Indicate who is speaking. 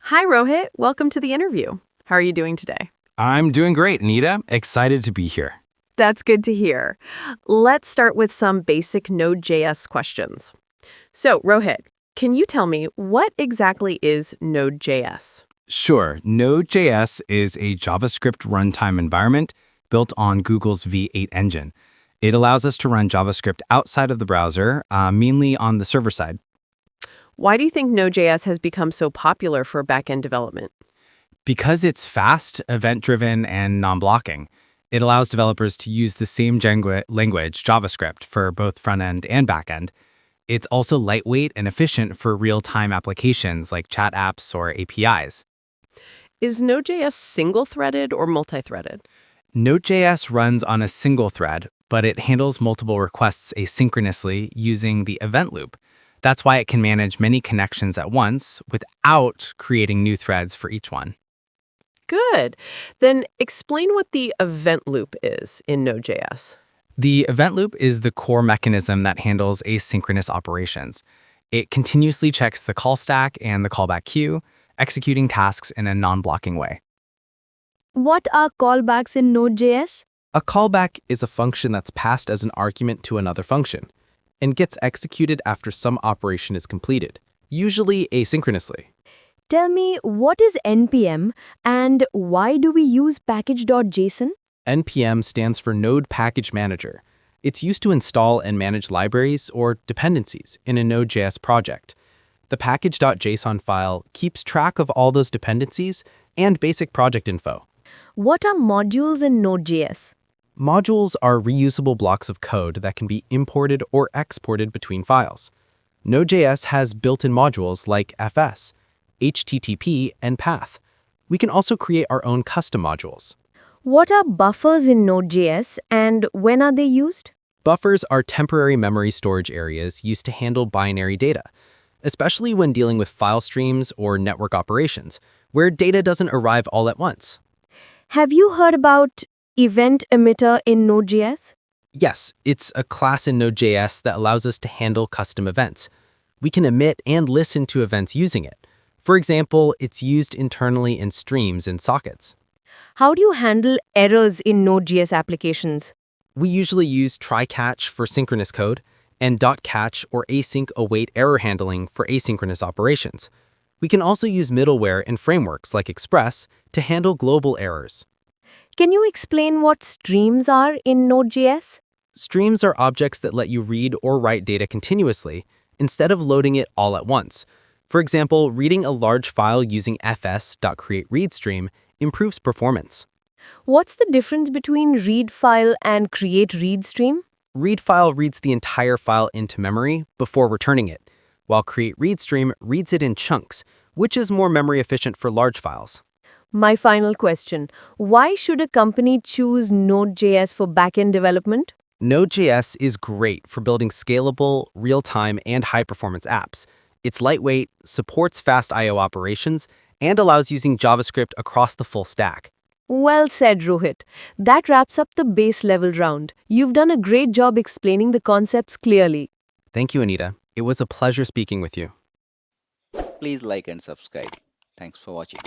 Speaker 1: Hi, Rohit. Welcome to the interview. How are you doing today?
Speaker 2: I'm doing great, Anita. Excited to be here.
Speaker 1: That's good to hear. Let's start with some basic Node.js questions. So, Rohit, can you tell me what exactly is Node.js?
Speaker 2: Sure, Node.js is a JavaScript runtime environment built on Google's V8 engine. It allows us to run JavaScript outside of the browser, mainly on the server side.
Speaker 1: Why do you think Node.js has become so popular for backend development?
Speaker 2: Because it's fast, event-driven, and non-blocking, it allows developers to use the same language, JavaScript, for both front-end and back-end. It's also lightweight and efficient for real-time applications like chat apps or APIs.
Speaker 1: Is Node.js single-threaded or multi-threaded?
Speaker 2: Node.js runs on a single thread, but it handles multiple requests asynchronously using the event loop. That's why it can manage many connections at once without creating new threads for each one.
Speaker 1: Good. Then explain what the event loop is in Node.js.
Speaker 2: The event loop is the core mechanism that handles asynchronous operations. It continuously checks the call stack and the callback queue, executing tasks in a non-blocking way.
Speaker 3: What are callbacks in Node.js?
Speaker 4: A callback is a function that's passed as an argument to another function and gets executed after some operation is completed, usually asynchronously.
Speaker 3: Tell me, what is NPM and why do we use package.json?
Speaker 4: NPM stands for Node Package Manager. It's used to install and manage libraries or dependencies in a Node.js project. The package.json file keeps track of all those dependencies and basic project info.
Speaker 3: What are modules in Node.js?
Speaker 4: Modules are reusable blocks of code that can be imported or exported between files. Node.js has built-in modules like FS, HTTP, and Path. We can also create our own custom modules.
Speaker 3: What are buffers in Node.js and when are they used?
Speaker 4: Buffers are temporary memory storage areas used to handle binary data, especially when dealing with file streams or network operations, where data doesn't arrive all at once.
Speaker 3: Have you heard about event emitter in Node.js?
Speaker 4: Yes, it's a class in Node.js that allows us to handle custom events. We can emit and listen to events using it. For example, it's used internally in streams and sockets.
Speaker 3: How do you handle errors in Node.js applications?
Speaker 4: We usually use try-catch for synchronous code and .catch or async await error handling for asynchronous operations. We can also use middleware and frameworks like Express to handle global errors.
Speaker 3: Can you explain what streams are in Node.js?
Speaker 4: Streams are objects that let you read or write data continuously instead of loading it all at once. For example, reading a large file using fs.createReadStream improves performance.
Speaker 3: What's the difference between read file and create read stream?
Speaker 4: Read file reads the entire file into memory before returning it, while createReadStream reads it in chunks, which is more memory efficient for large files.
Speaker 3: My final question. Why should a company choose Node.js for backend development?
Speaker 4: Node.js is great for building scalable, real-time, and high-performance apps. It's lightweight, supports fast I/O operations, and allows using JavaScript across the full stack.
Speaker 3: Well said, Rohit. That wraps up the base level round. You've done a great job explaining the concepts clearly.
Speaker 4: Thank you, Anita. It was a pleasure speaking with you.
Speaker 5: Please like and subscribe. Thanks for watching.